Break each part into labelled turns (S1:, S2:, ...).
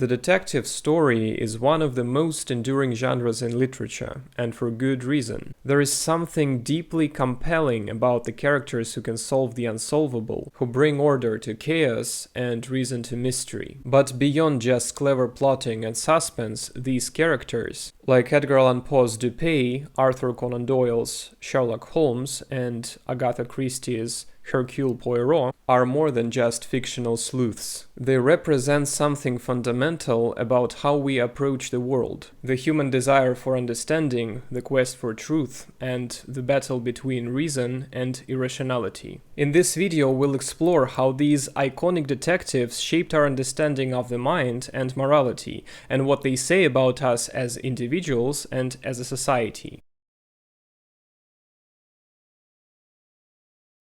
S1: The detective story is one of the most enduring genres in literature, and for good reason. There is something deeply compelling about the characters who can solve the unsolvable, who bring order to chaos and reason to mystery. But beyond just clever plotting and suspense, these characters, like Edgar Allan Poe's Dupin, Arthur Conan Doyle's Sherlock Holmes, and Agatha Christie's Hercule Poirot, are more than just fictional sleuths. They represent something fundamental about how we approach the world, the human desire for understanding, the quest for truth, and the battle between reason and irrationality. In this video, we'll explore how these iconic detectives shaped our understanding of the mind and morality, and what they say about us as individuals and as a society.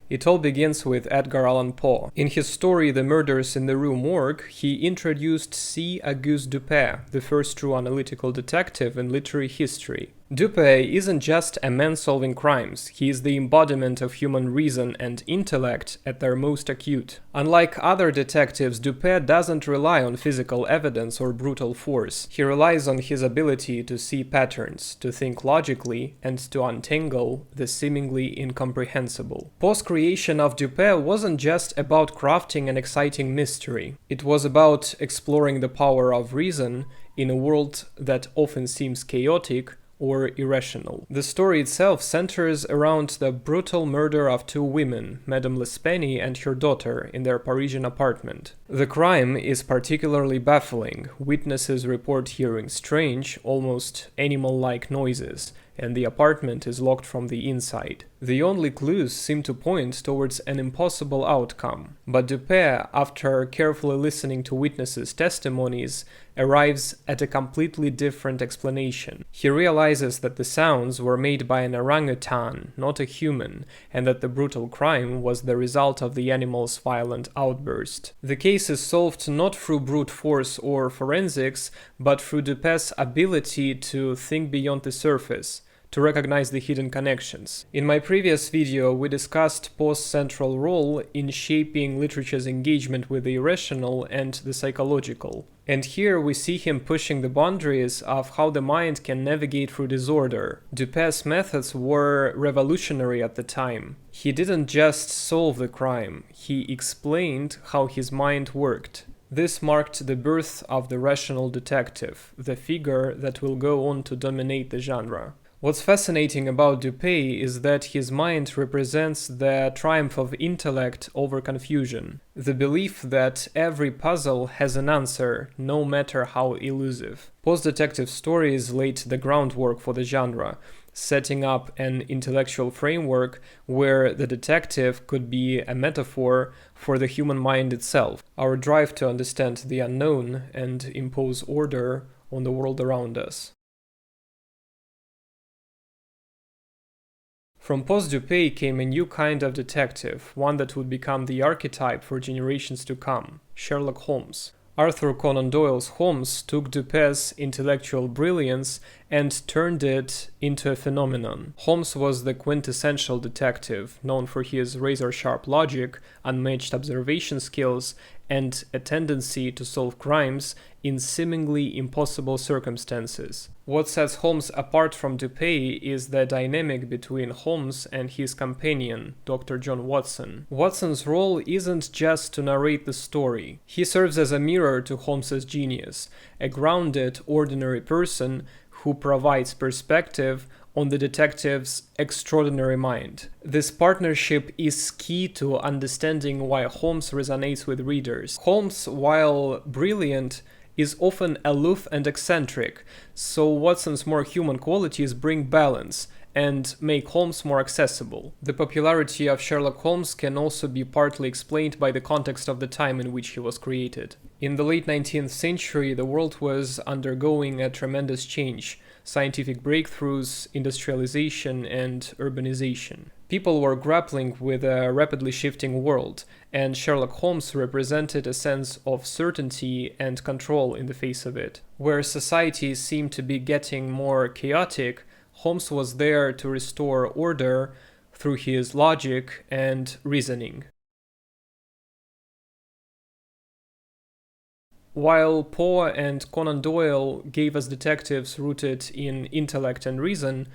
S1: It all begins with Edgar Allan Poe. In his story The Murders in the Rue Morgue, he introduced C. Auguste Dupin, the first true analytical detective in literary history. Dupin isn't just a man solving crimes, he is the embodiment of human reason and intellect at their most acute. Unlike other detectives, Dupin doesn't rely on physical evidence or brutal force. He relies on his ability to see patterns, to think logically, and to untangle the seemingly incomprehensible. Poe's creation of Dupin wasn't just about crafting an exciting mystery. It was about exploring the power of reason in a world that often seems chaotic or irrational. The story itself centers around the brutal murder of two women, Madame L'Espanaye and her daughter, in their Parisian apartment. The crime is particularly baffling. Witnesses report hearing strange, almost animal-like noises, and the apartment is locked from the inside. The only clues seem to point towards an impossible outcome, but Dupin, after carefully listening to witnesses' testimonies, arrives at a completely different explanation. He realizes that the sounds were made by an orangutan, not a human, and that the brutal crime was the result of the animal's violent outburst. The case is solved not through brute force or forensics, but through Dupin's ability to think beyond the surface, to recognize the hidden connections. In my previous video, we discussed Poe's central role in shaping literature's engagement with the irrational and the psychological. And here we see him pushing the boundaries of how the mind can navigate through disorder. Dupin's methods were revolutionary at the time. He didn't just solve the crime, he explained how his mind worked. This marked the birth of the rational detective, the figure that will go on to dominate the genre. What's fascinating about Dupin is that his mind represents the triumph of intellect over confusion, the belief that every puzzle has an answer, no matter how elusive. Poe's detective stories laid the groundwork for the genre, setting up an intellectual framework where the detective could be a metaphor for the human mind itself, our drive to understand the unknown and impose order on the world around us. From Poe's Dupin came a new kind of detective, one that would become the archetype for generations to come: Sherlock Holmes. Arthur Conan Doyle's Holmes took Dupin's intellectual brilliance and turned it into a phenomenon. Holmes was the quintessential detective, known for his razor-sharp logic, unmatched observation skills, and a tendency to solve crimes in seemingly impossible circumstances. What sets Holmes apart from Dupin is the dynamic between Holmes and his companion, Dr. John Watson. Watson's role isn't just to narrate the story. He serves as a mirror to Holmes's genius, a grounded, ordinary person who provides perspective on the detective's extraordinary mind. This partnership is key to understanding why Holmes resonates with readers. Holmes, while brilliant, is often aloof and eccentric, so Watson's more human qualities bring balance and make Holmes more accessible. The popularity of Sherlock Holmes can also be partly explained by the context of the time in which he was created. In the late 19th century, the world was undergoing a tremendous change: scientific breakthroughs, industrialization, and urbanization. People were grappling with a rapidly shifting world, and Sherlock Holmes represented a sense of certainty and control in the face of it. Where society seemed to be getting more chaotic, Holmes was there to restore order through his logic and reasoning. While Poe and Conan Doyle gave us detectives rooted in intellect and reason,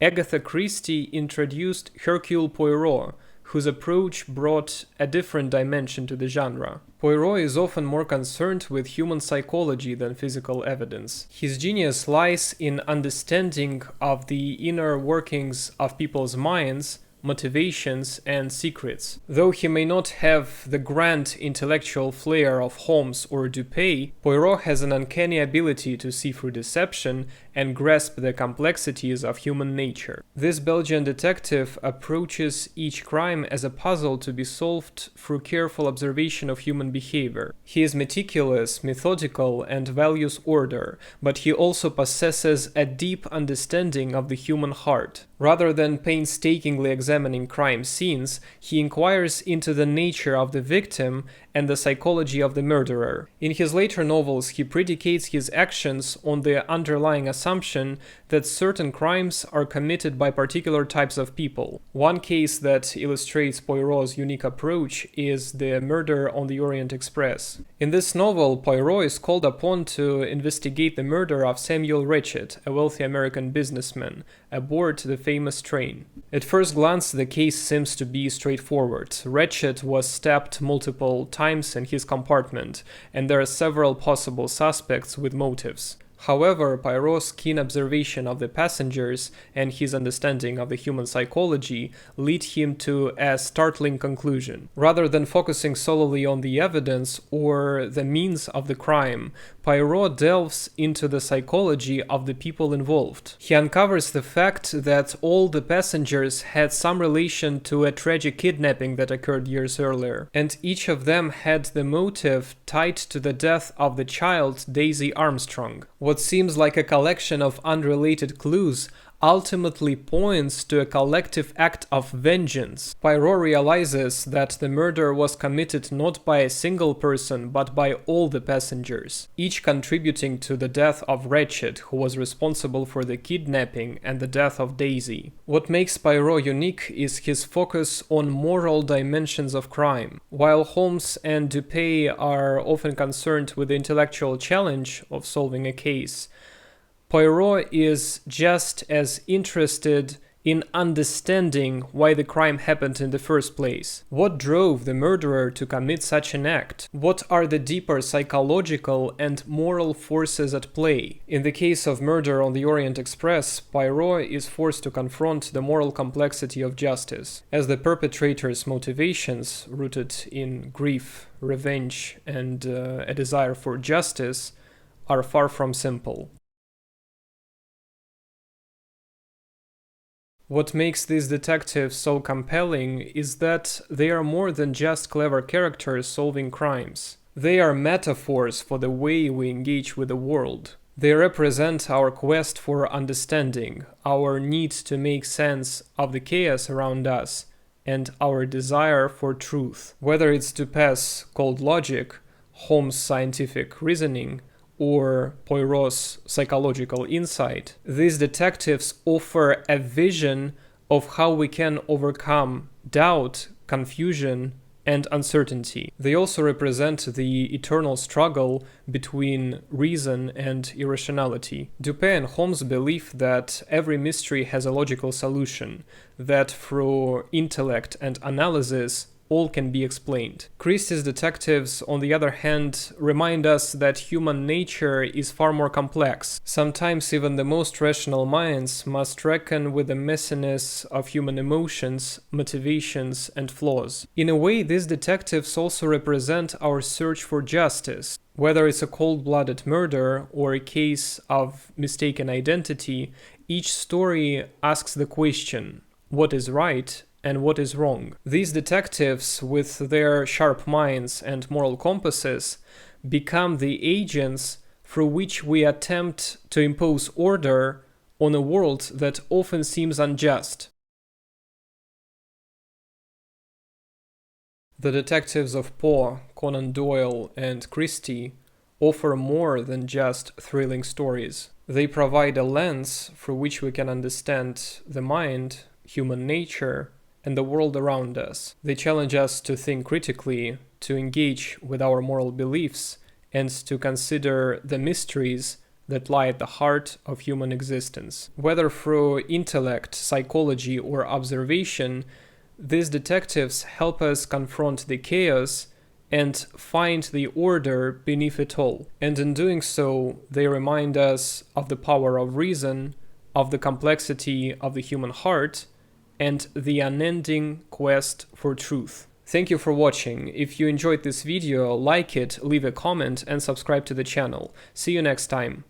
S1: Agatha Christie introduced Hercule Poirot, whose approach brought a different dimension to the genre. Poirot is often more concerned with human psychology than physical evidence. His genius lies in understanding of the inner workings of people's minds, motivations, and secrets. Though he may not have the grand intellectual flair of Holmes or Dupin, Poirot has an uncanny ability to see through deception and grasp the complexities of human nature. This Belgian detective approaches each crime as a puzzle to be solved through careful observation of human behavior. He is meticulous, methodical, and values order, but he also possesses a deep understanding of the human heart. Rather than painstakingly examining crime scenes, he inquires into the nature of the victim and the psychology of the murderer. In his later novels, he predicates his actions on the underlying assumption that certain crimes are committed by particular types of people. One case that illustrates Poirot's unique approach is the murder on the Orient Express. In this novel, Poirot is called upon to investigate the murder of Samuel Reckitt, a wealthy American businessman, aboard the famous train. At first glance, the case seems to be straightforward. Reckitt was stabbed multiple times in his compartment, and there are several possible suspects with motives. However, Poirot's keen observation of the passengers and his understanding of the human psychology lead him to a startling conclusion. Rather than focusing solely on the evidence or the means of the crime, Poirot delves into the psychology of the people involved. He uncovers the fact that all the passengers had some relation to a tragic kidnapping that occurred years earlier, and each of them had the motive tied to the death of the child Daisy Armstrong. What seems like a collection of unrelated clues ultimately points to a collective act of vengeance. Poirot realizes that the murder was committed not by a single person, but by all the passengers, each contributing to the death of Reckitt, who was responsible for the kidnapping and the death of Daisy. What makes Poirot unique is his focus on moral dimensions of crime. While Holmes and Dupin are often concerned with the intellectual challenge of solving a case, Poirot is just as interested in understanding why the crime happened in the first place. What drove the murderer to commit such an act? What are the deeper psychological and moral forces at play? In the case of Murder on the Orient Express, Poirot is forced to confront the moral complexity of justice, as the perpetrator's motivations, rooted in grief, revenge, and a desire for justice, are far from simple. What makes these detectives so compelling is that they are more than just clever characters solving crimes. They are metaphors for the way we engage with the world. They represent our quest for understanding, our need to make sense of the chaos around us, and our desire for truth. Whether it's Dupin's cold logic, Holmes' scientific reasoning, or Poirot's psychological insight, these detectives offer a vision of how we can overcome doubt, confusion, and uncertainty. They also represent the eternal struggle between reason and irrationality. Dupin and Holmes believe that every mystery has a logical solution, that through intellect and analysis, all can be explained. Christie's detectives, on the other hand, remind us that human nature is far more complex. Sometimes even the most rational minds must reckon with the messiness of human emotions, motivations, and flaws. In a way, these detectives also represent our search for justice. Whether it's a cold-blooded murder or a case of mistaken identity, each story asks the question, what is right and what is wrong? These detectives, with their sharp minds and moral compasses, become the agents through which we attempt to impose order on a world that often seems unjust. The detectives of Poe, Conan Doyle, and Christie offer more than just thrilling stories. They provide a lens through which we can understand the mind, human nature, and the world around us. They challenge us to think critically, to engage with our moral beliefs, and to consider the mysteries that lie at the heart of human existence. Whether through intellect, psychology, or observation, these detectives help us confront the chaos and find the order beneath it all. And in doing so, they remind us of the power of reason, of the complexity of the human heart, and the unending quest for truth. Thank you for watching. If you enjoyed this video, like it, leave a comment, and subscribe to the channel. See you next time.